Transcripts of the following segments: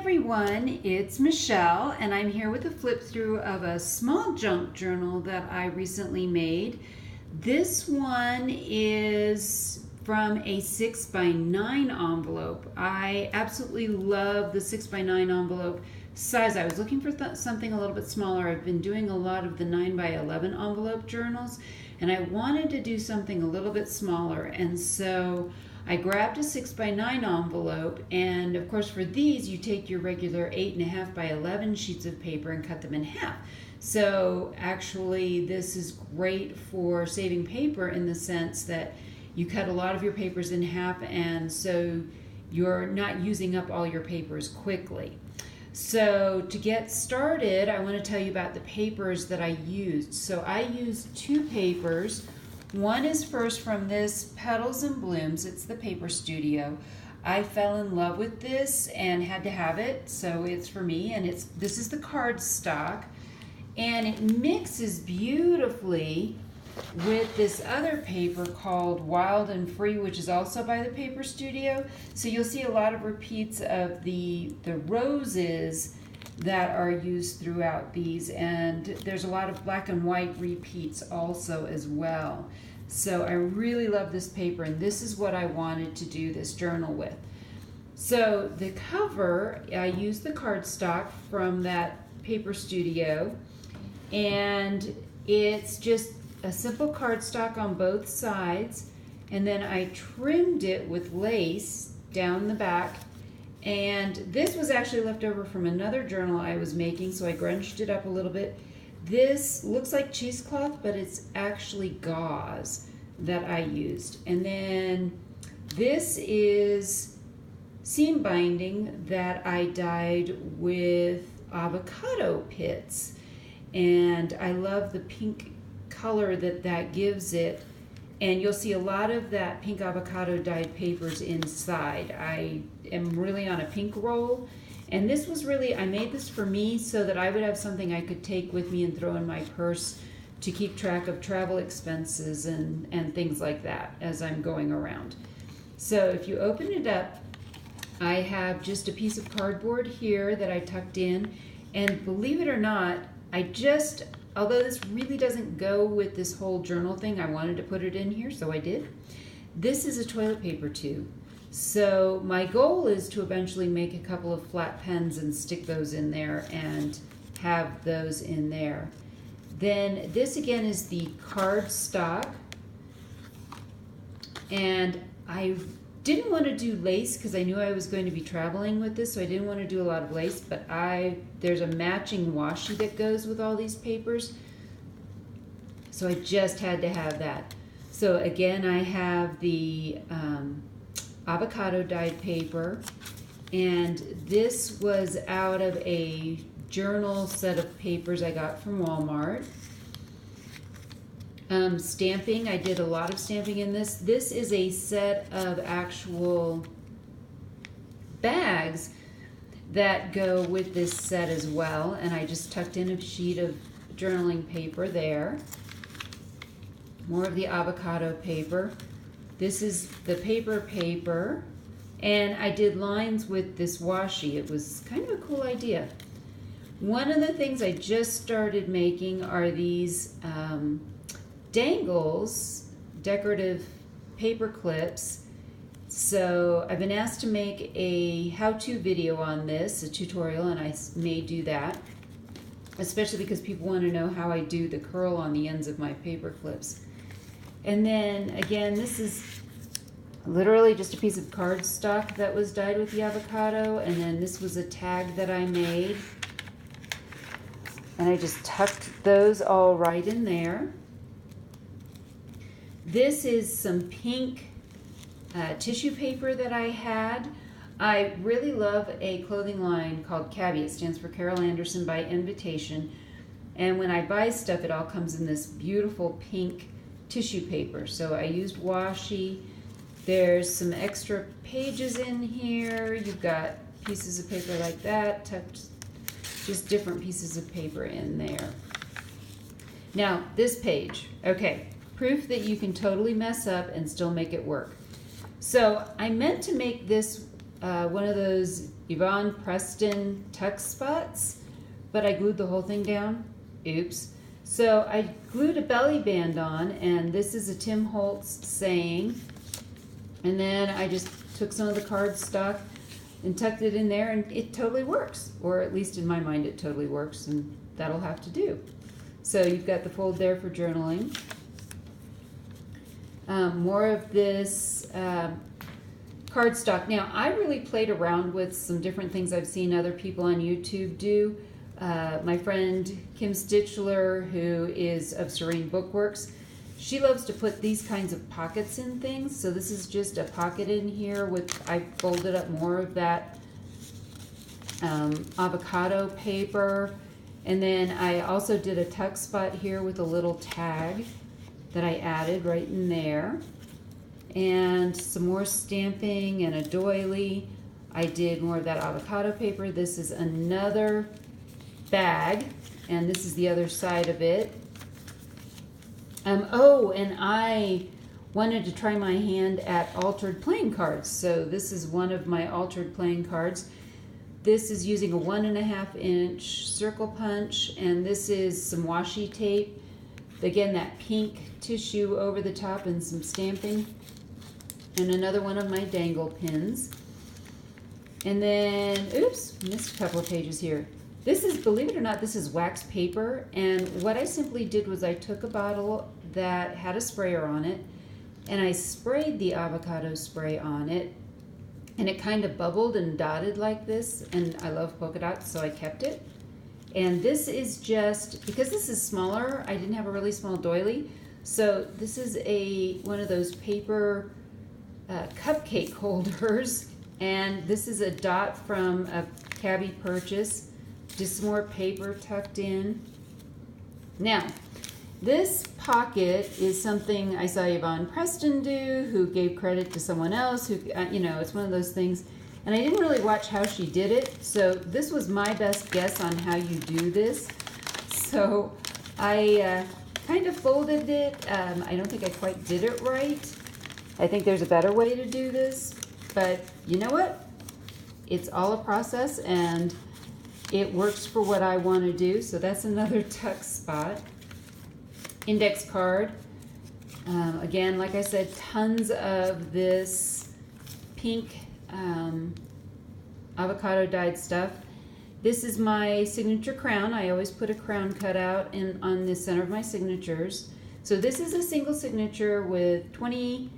everyone, it's Michelle and I'm here with a flip through of a small junk journal that I recently made. This one is from a 6x9 envelope. I absolutely love the 6x9 envelope size. I was looking for something a little bit smaller. I've been doing a lot of the 9x11 envelope journals and I wanted to do something a little bit smaller, and so I grabbed a 6x9 envelope, and of course for these you take your regular 8.5x11 sheets of paper and cut them in half. So actually this is great for saving paper in the sense that you cut a lot of your papers in half, and so you're not using up all your papers quickly. So to get started, I want to tell you about the papers that I used. So I used two papers. One is first from this Petals and Blooms. It's the Paper Studio. I fell in love with this and had to have it, so it's for me. And this is the cardstock, and it mixes beautifully with this other paper called Wild and Free, which is also by the Paper Studio. So you'll see a lot of repeats of the roses that are used throughout these, and there's a lot of black and white repeats also as well. So I really love this paper, and this is what I wanted to do this journal with. So the cover, I used the cardstock from that Paper Studio, and it's just a simple cardstock on both sides, and then I trimmed it with lace down the back. And this was actually left over from another journal I was making, so I grunged it up a little bit. This looks like cheesecloth, but it's actually gauze that I used. And then this is seam binding that I dyed with avocado pits. And I love the pink color that gives it, and you'll see a lot of that pink avocado dyed papers inside. I am really on a pink roll, and this was really, I made this for me so that I would have something I could take with me and throw in my purse to keep track of travel expenses and things like that as I'm going around. So if you open it up, I have just a piece of cardboard here that I tucked in, and believe it or not, although this really doesn't go with this whole journal thing, I wanted to put it in here, so I did. This is a toilet paper tube. So my goal is to eventually make a couple of flat pens and stick those in there and have those in there. Then this again is the cardstock, and I didn't want to do lace because I knew I was going to be traveling with this, so I didn't want to do a lot of lace, but there's a matching washi that goes with all these papers, so I just had to have that. So again, I have the avocado dyed paper, and this was out of a journal set of papers I got from Walmart. Stamping, I did a lot of stamping in this. This is a set of actual bags that go with this set as well, and I just tucked in a sheet of journaling paper there. More of the avocado paper. This is the paper, and I did lines with this washi. It was kind of a cool idea. One of the things I just started making are these dangles, decorative paper clips. So I've been asked to make a how-to video on this, a tutorial, and I may do that, especially because people want to know how I do the curl on the ends of my paper clips. And then again, this is literally just a piece of cardstock that was dyed with the avocado, and then this was a tag that I made, and I just tucked those all right in there. This is some pink tissue paper that I had. I really love a clothing line called Cabby. It stands for Carol Anderson by Invitation. And when I buy stuff, it all comes in this beautiful pink tissue paper. So I used washi. There's some extra pages in here. You've got pieces of paper like that, tucked, just different pieces of paper in there. Now, this page, okay. Proof that you can totally mess up and still make it work. So I meant to make this one of those Yvonne Preston tuck spots, but I glued the whole thing down. Oops. So I glued a belly band on, and this is a Tim Holtz saying, and then I just took some of the cardstock and tucked it in there, and it totally works, or at least in my mind it totally works, and that'll have to do. So you've got the fold there for journaling. More of this cardstock. Now, I really played around with some different things I've seen other people on YouTube do. My friend Kim Stichler, who is of Serene Bookworks, she loves to put these kinds of pockets in things. So this is just a pocket in here with, I folded up more of that avocado paper. And then I also did a tuck spot here with a little tag that I added right in there. And some more stamping and a doily. I did more of that avocado paper. This is another bag, and this is the other side of it. Oh, and I wanted to try my hand at altered playing cards. So this is one of my altered playing cards. This is using a 1.5 inch circle punch, and this is some washi tape. Again, that pink tissue over the top and some stamping. And another one of my dangle pins. And then, oops, missed a couple of pages here. This is, believe it or not, this is wax paper. And what I simply did was I took a bottle that had a sprayer on it, and I sprayed the avocado spray on it, and it kind of bubbled and dotted like this. And I love polka dots, so I kept it. And this is just, because this is smaller, I didn't have a really small doily. So this is one of those paper cupcake holders, and this is a dot from a cabbie purchase, just some more paper tucked in. Now, this pocket is something I saw Yvonne Preston do, who gave credit to someone else, who, you know, it's one of those things, and I didn't really watch how she did it, so this was my best guess on how you do this. So I kind of folded it. I don't think I quite did it right. I think there's a better way to do this, but you know what? It's all a process, and it works for what I want to do. So that's another tuck spot. Index card. Again, like I said, tons of this pink avocado dyed stuff. This is my signature crown. I always put a crown cutout on the center of my signatures. So this is a single signature with 20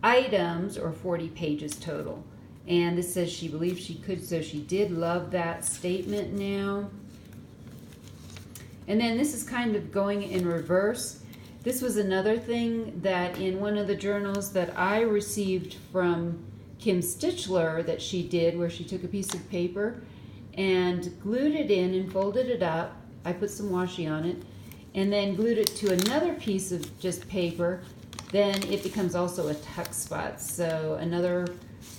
items, or 40 pages total. And this says she believes she could, so she did love that statement now. And then this is kind of going in reverse. This was another thing that in one of the journals that I received from Kim Stichler that she did, where she took a piece of paper and glued it in and folded it up. I put some washi on it, and then glued it to another piece of just paper. Then it becomes also a tuck spot. So another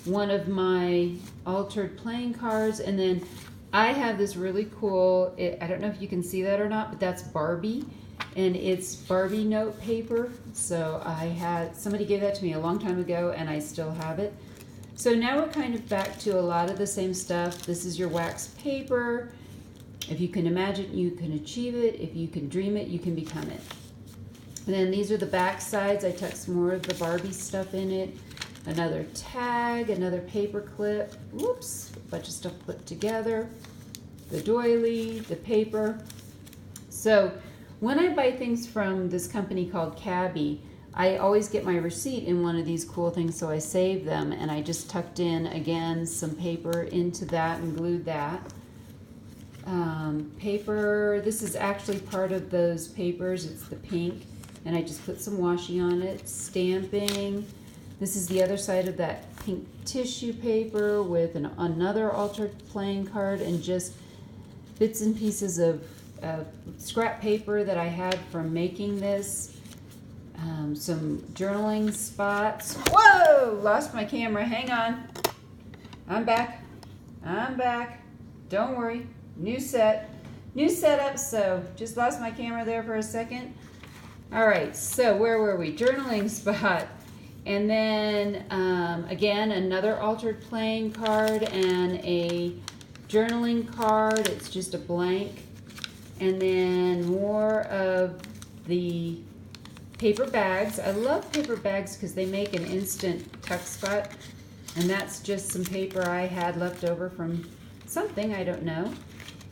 one of my altered playing cards. And then I have this really cool, I don't know if you can see that or not, but that's Barbie. And it's Barbie note paper. So somebody gave that to me a long time ago, and I still have it. So now we're kind of back to a lot of the same stuff. This is your wax paper. If you can imagine, you can achieve it. If you can dream it, you can become it. And then these are the back sides. I tucked some more of the Barbie stuff in it. Another tag, another paper clip. Whoops, a bunch of stuff put together. The doily, the paper. So when I buy things from this company called Cabbie, I always get my receipt in one of these cool things, so I save them. And I just tucked in, again, some paper into that and glued that. Paper, this is actually part of those papers. It's the pink. And I just put some washi on it, stamping. This is the other side of that pink tissue paper with another altered playing card, and just bits and pieces of scrap paper that I had from making this. Some journaling spots. Whoa! Lost my camera. Hang on. I'm back. I'm back. Don't worry. New setup, so just lost my camera there for a second. All right, so where were we? Journaling spot. And then again, another altered playing card and a journaling card. It's just a blank. And then more of the paper bags. I love paper bags because they make an instant tuck spot. And that's just some paper I had left over from something, I don't know.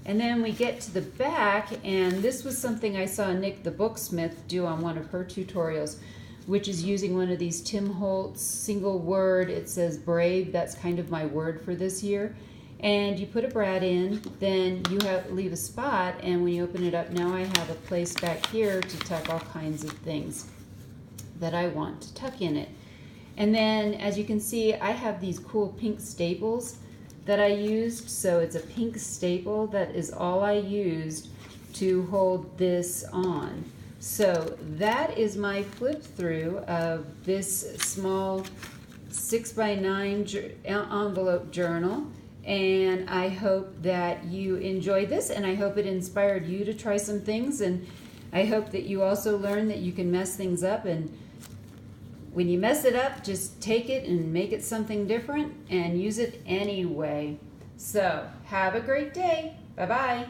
And then we get to the back, and this was something I saw Nick the Booksmith do on one of her tutorials, which is using one of these Tim Holtz single word. It says brave. That's kind of my word for this year. And you put a brad in, then you leave a spot, and when you open it up, now I have a place back here to tuck all kinds of things that I want to tuck in it. And then, as you can see, I have these cool pink staples that I used. So it's a pink staple that is all I used to hold this on. So that is my flip through of this small 6x9 envelope journal. And I hope that you enjoyed this, and I hope it inspired you to try some things. And I hope that you also learn that you can mess things up, and when you mess it up, just take it and make it something different and use it anyway. So have a great day. Bye-bye.